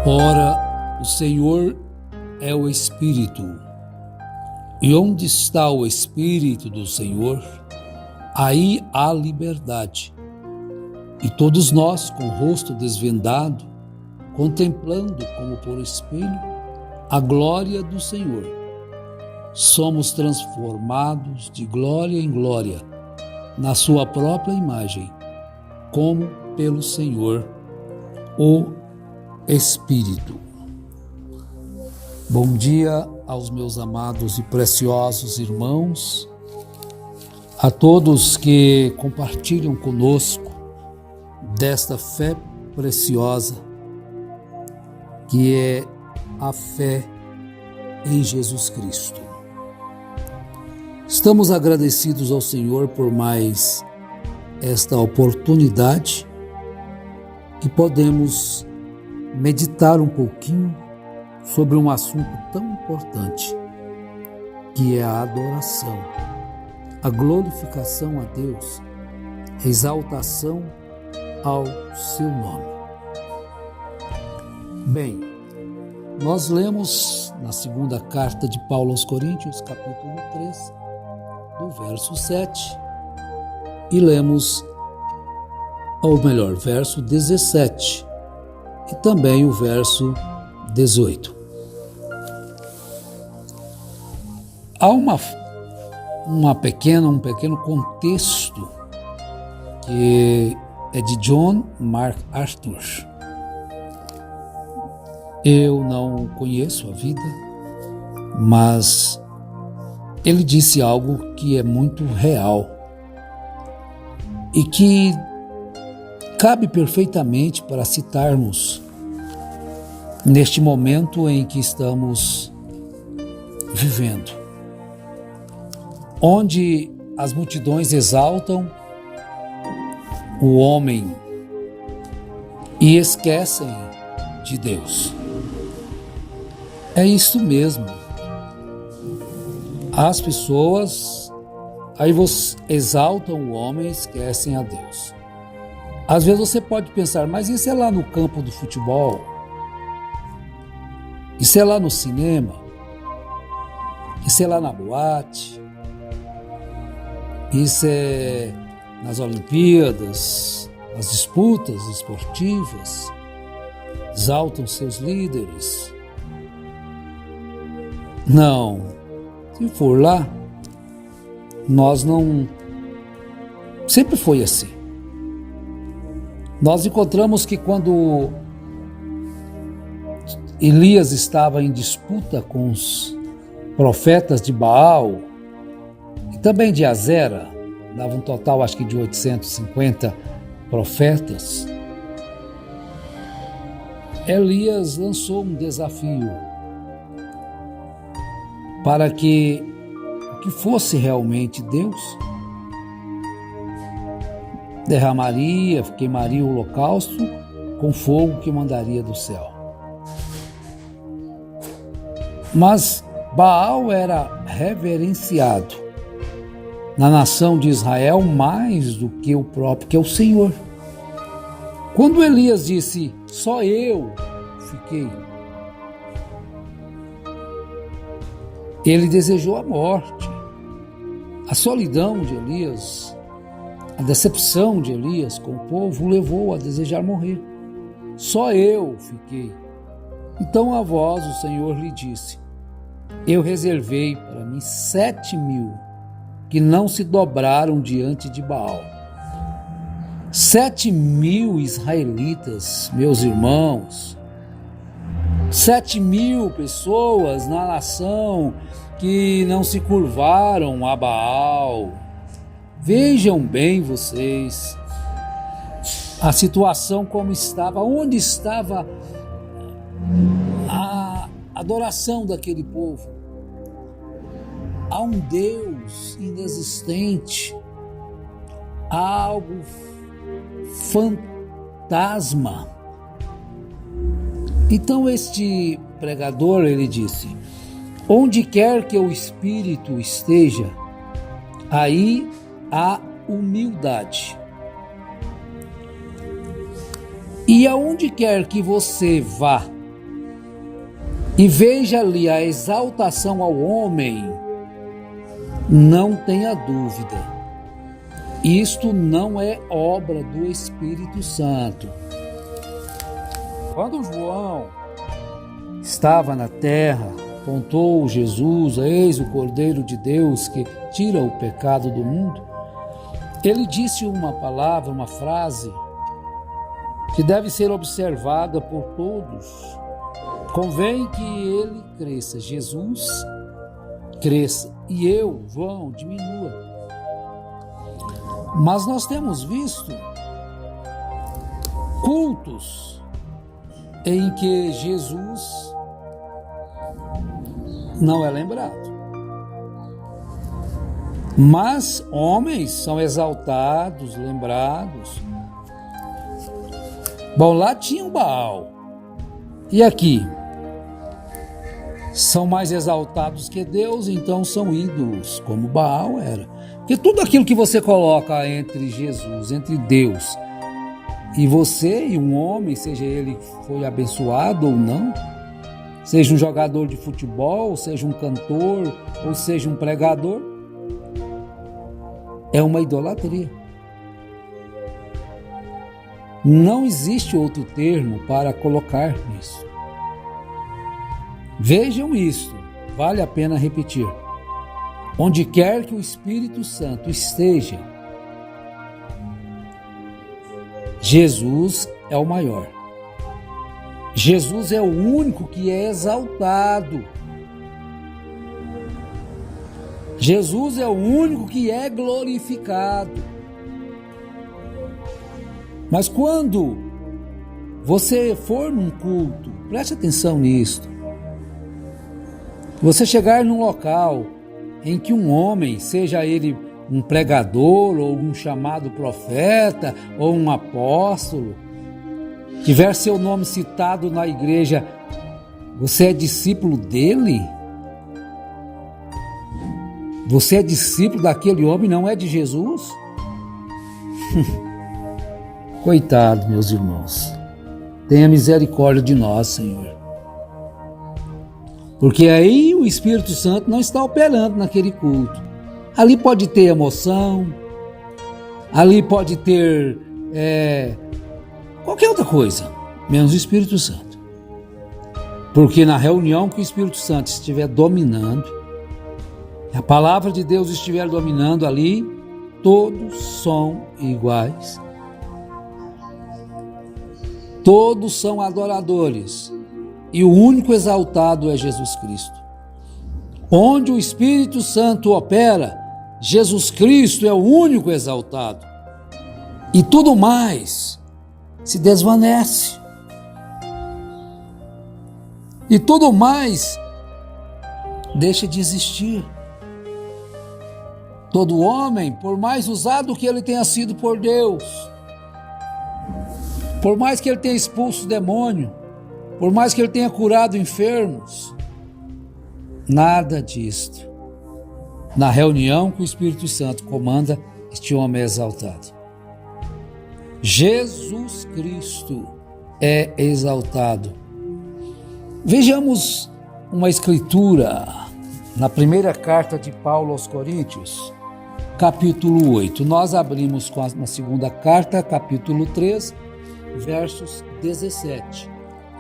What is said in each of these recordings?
Ora, o Senhor é o Espírito, e onde está o Espírito do Senhor, aí há liberdade. E todos nós, com o rosto desvendado, contemplando como por espelho a glória do Senhor, somos transformados de glória em glória na sua própria imagem, como pelo Senhor, o Espírito. Bom dia aos meus amados e preciosos irmãos, a todos que compartilham conosco desta fé preciosa, que é a fé em Jesus Cristo. Estamos agradecidos ao Senhor por mais esta oportunidade que podemos meditar um pouquinho sobre um assunto tão importante, que é a adoração, a glorificação a Deus, a exaltação ao seu nome. Bem, nós lemos na segunda carta de Paulo aos Coríntios, capítulo 3, do verso 7, e lemos, ou melhor, verso 17, e também o verso 18. Há um pequeno contexto que é de John MacArthur. Eu não conheço a vida, mas ele disse algo que é muito real e que cabe perfeitamente para citarmos neste momento em que estamos vivendo, onde as multidões exaltam o homem e esquecem de Deus. É isso mesmo. As pessoas aí exaltam o homem e esquecem a Deus. Às vezes você pode pensar, mas isso é lá no campo do futebol? Isso é lá no cinema? Isso é lá na boate? Isso é nas Olimpíadas, nas disputas esportivas? Exaltam seus líderes? Não. Se for lá, nós não... Sempre foi assim. Nós encontramos que quando Elias estava em disputa com os profetas de Baal e também de Azera, dava um total acho que de 850 profetas, Elias lançou um desafio para que o que fosse realmente Deus derramaria, queimaria o holocausto com fogo que mandaria do céu. Mas Baal era reverenciado na nação de Israel mais do que o próprio, que é o Senhor. Quando Elias disse, só eu fiquei, ele desejou a morte. A solidão de Elias, a decepção de Elias com o povo o levou a desejar morrer. Só eu fiquei. Então a voz do Senhor lhe disse, eu reservei para mim 7.000 que não se dobraram diante de Baal. 7.000 israelitas, meus irmãos, 7.000 pessoas na nação que não se curvaram a Baal. Vejam bem vocês a situação como estava, onde estava a adoração daquele povo. Há um Deus inexistente, há algo fantasma. Então este pregador, ele disse, onde quer que o Espírito esteja, aí há humildade. E aonde quer que você vá, e veja ali a exaltação ao homem, não tenha dúvida, isto não é obra do Espírito Santo. Quando João estava na terra, apontou Jesus, eis o Cordeiro de Deus que tira o pecado do mundo, ele disse uma palavra, uma frase, que deve ser observada por todos. Convém que ele cresça, Jesus cresça, e eu, João, diminua. Mas nós temos visto cultos em que Jesus não é lembrado. Mas homens são exaltados, lembrados. Bom, lá tinha o Baal. E aqui? São mais exaltados que Deus, então são ídolos, como Baal era. Porque tudo aquilo que você coloca entre Jesus, entre Deus, e você e um homem, seja ele foi abençoado ou não, seja um jogador de futebol, seja um cantor, ou seja um pregador, é uma idolatria. Não existe outro termo para colocar nisso. Vejam isso, vale a pena repetir. Onde quer que o Espírito Santo esteja, Jesus é o maior. Jesus é o único que é exaltado. Jesus é o único que é glorificado. Mas quando você for num culto, preste atenção nisto. Você chegar num local em que um homem, seja ele um pregador, ou um chamado profeta, ou um apóstolo, tiver seu nome citado na igreja, você é discípulo dele? Você é discípulo daquele homem, não é de Jesus? Coitado, meus irmãos. Tenha misericórdia de nós, Senhor. Porque aí o Espírito Santo não está operando naquele culto. Ali pode ter emoção, ali pode ter qualquer outra coisa, menos o Espírito Santo. Porque na reunião que o Espírito Santo estiver dominando, a palavra de Deus estiver dominando ali, todos são iguais. Todos são adoradores. E o único exaltado é Jesus Cristo. Onde o Espírito Santo opera, Jesus Cristo é o único exaltado. E tudo mais se desvanece. E tudo mais deixa de existir. Todo homem, por mais usado que ele tenha sido por Deus, por mais que ele tenha expulso o demônio, por mais que ele tenha curado enfermos, nada disto. Na reunião que o Espírito Santo comanda, este homem é exaltado. Jesus Cristo é exaltado. Vejamos uma escritura na primeira carta de Paulo aos Coríntios, capítulo 8. Nós abrimos na segunda carta, capítulo 3, versos 17.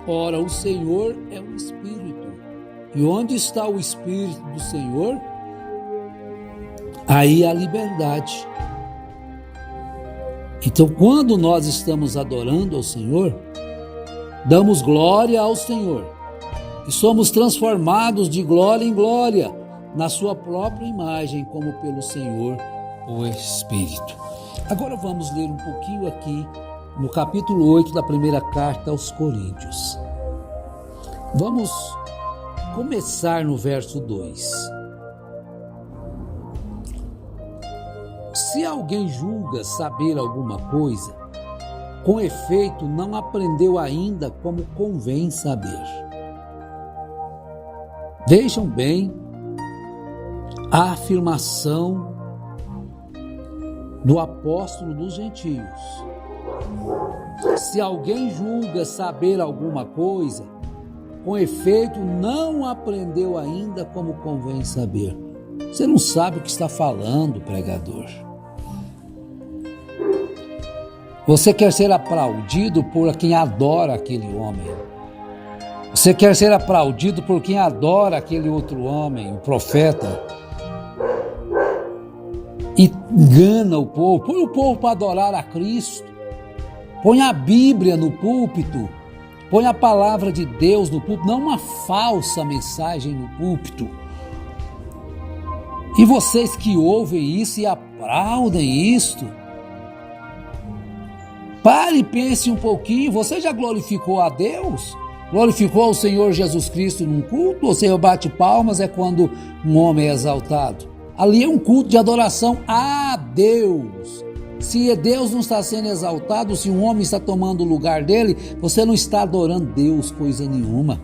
Ora, o Senhor é o Espírito, e onde está o Espírito do Senhor, aí há liberdade. Então, quando nós estamos adorando ao Senhor, damos glória ao Senhor, e somos transformados de glória em glória, na sua própria imagem, como pelo Senhor, o Espírito. Agora vamos ler um pouquinho aqui, no capítulo 8 da primeira carta aos Coríntios. Vamos começar no verso 2. Se alguém julga saber alguma coisa, com efeito não aprendeu ainda como convém saber. Vejam bem a afirmação do apóstolo dos gentios. Se alguém julga saber alguma coisa, Com efeito, não aprendeu ainda como convém saber. Você não sabe o que está falando, pregador. Você quer ser aplaudido por quem adora aquele homem. Você quer ser aplaudido por quem adora aquele outro homem, o profeta. E engana o povo. Põe o povo para adorar a Cristo. Põe a Bíblia no púlpito. Põe a palavra de Deus no púlpito, não uma falsa mensagem no púlpito. E vocês que ouvem isso e aplaudem isto, pare e pense um pouquinho. Você já glorificou a Deus? Glorificou ao Senhor Jesus Cristo num culto? Ou você bate palmas é quando um homem é exaltado? Ali é um culto de adoração a Deus. Se Deus não está sendo exaltado, se um homem está tomando o lugar dele, você não está adorando Deus coisa nenhuma.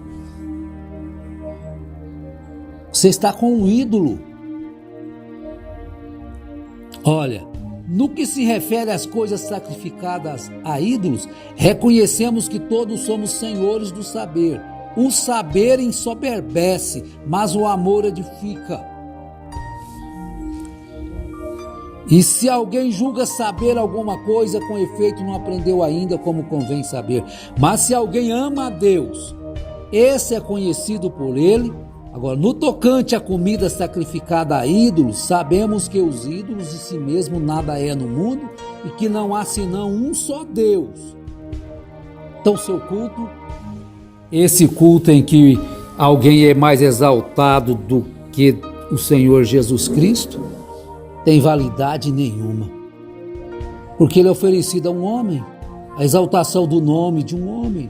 Você está com um ídolo. Olha, no que se refere às coisas sacrificadas a ídolos, reconhecemos que todos somos senhores do saber. O saber ensoberbece, mas o amor edifica. E se alguém julga saber alguma coisa, com efeito não aprendeu ainda como convém saber. Mas se alguém ama a Deus, esse é conhecido por ele. Agora, no tocante à comida sacrificada a ídolos, sabemos que os ídolos de si mesmo nada é no mundo e que não há senão um só Deus. Então, seu culto, esse culto em que alguém é mais exaltado do que o Senhor Jesus Cristo, tem validade nenhuma, porque ele é oferecido a um homem, a exaltação do nome de um homem.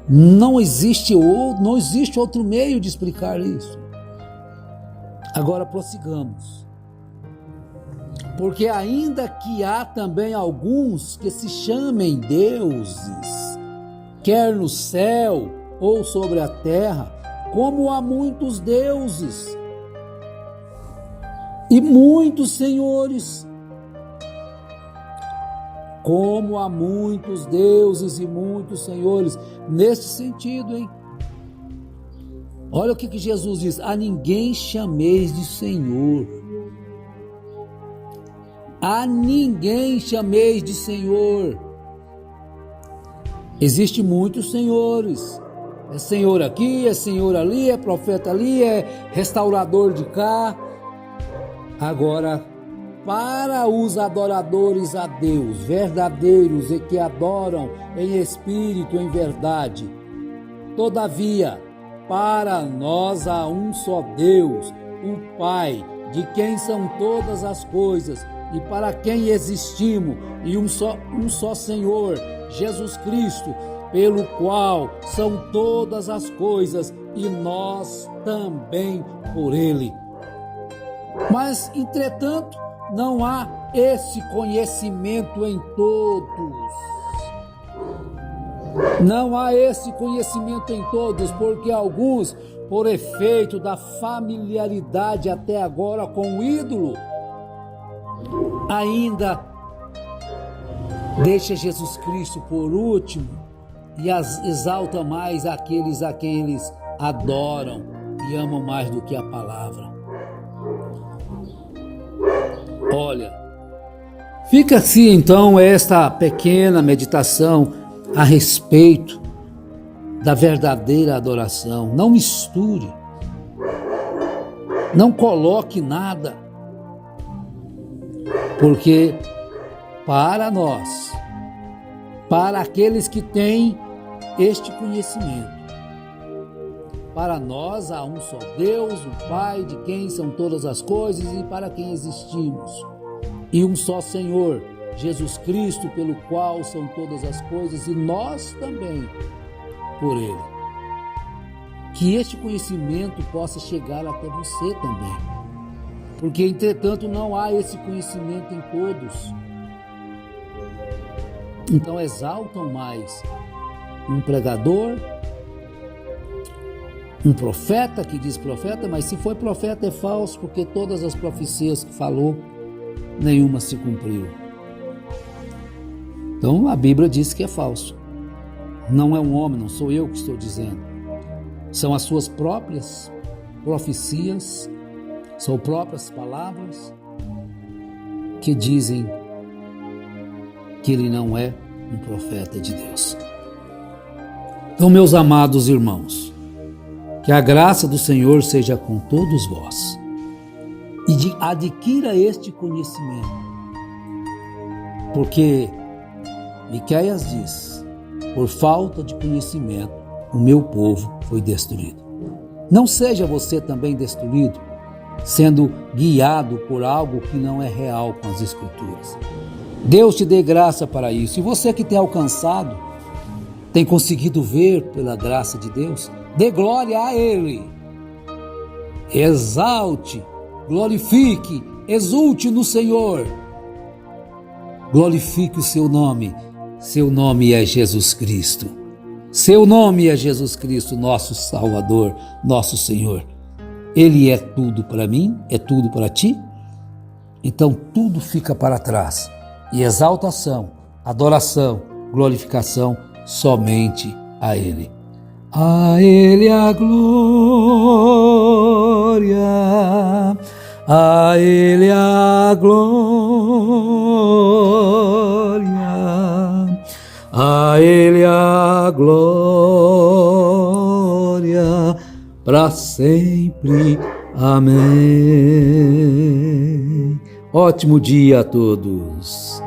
Não existe outro meio de explicar isso. Agora prossigamos, porque ainda que há também alguns que se chamem deuses, quer no céu ou sobre a terra, como há muitos deuses e muitos senhores, como há muitos deuses e muitos senhores, nesse sentido, hein? Olha o que Jesus diz: a ninguém chameis de Senhor. A ninguém chameis de Senhor. Existem muitos senhores. É senhor aqui, é senhor ali, é profeta ali, é restaurador de cá. Agora, para os adoradores a Deus, verdadeiros e que adoram em espírito, em verdade, todavia, para nós há um só Deus, o Pai, de quem são todas as coisas e para quem existimos, e um só Senhor, Jesus Cristo, pelo qual são todas as coisas e nós também por Ele. Mas, entretanto, não há esse conhecimento em todos. Não há esse conhecimento em todos, porque alguns, por efeito da familiaridade até agora com o ídolo, ainda deixa Jesus Cristo por último e exalta mais aqueles a quem eles adoram e amam mais do que a palavra. Olha, fica assim então esta pequena meditação a respeito da verdadeira adoração. Não misture, não coloque nada, porque para nós, para aqueles que têm este conhecimento, para nós há um só Deus, o Pai, de quem são todas as coisas e para quem existimos. E um só Senhor, Jesus Cristo, pelo qual são todas as coisas e nós também por Ele. Que este conhecimento possa chegar até você também. Porque, entretanto, não há esse conhecimento em todos. Então exaltam mais um pregador, um profeta que diz profeta, mas se foi profeta é falso, porque todas as profecias que falou, nenhuma se cumpriu. Então a Bíblia diz que é falso. Não é um homem, não sou eu que estou dizendo. São as suas próprias profecias, são próprias palavras que dizem que ele não é um profeta de Deus. Então, meus amados irmãos, que a graça do Senhor seja com todos vós e adquira este conhecimento, porque Miqueias diz: por falta de conhecimento, o meu povo foi destruído. Não seja você também destruído, sendo guiado por algo que não é real com as Escrituras. Deus te dê graça para isso. E você que tem alcançado, tem conseguido ver pela graça de Deus, dê glória a Ele. Exalte, glorifique, exulte no Senhor. Glorifique o seu nome. Seu nome é Jesus Cristo. Seu nome é Jesus Cristo, nosso Salvador, nosso Senhor. Ele é tudo para mim, é tudo para ti. Então tudo fica para trás. E exaltação, adoração, glorificação somente a Ele. A Ele a glória, a Ele a glória, a Ele a glória, para sempre. Amém. Ótimo dia a todos.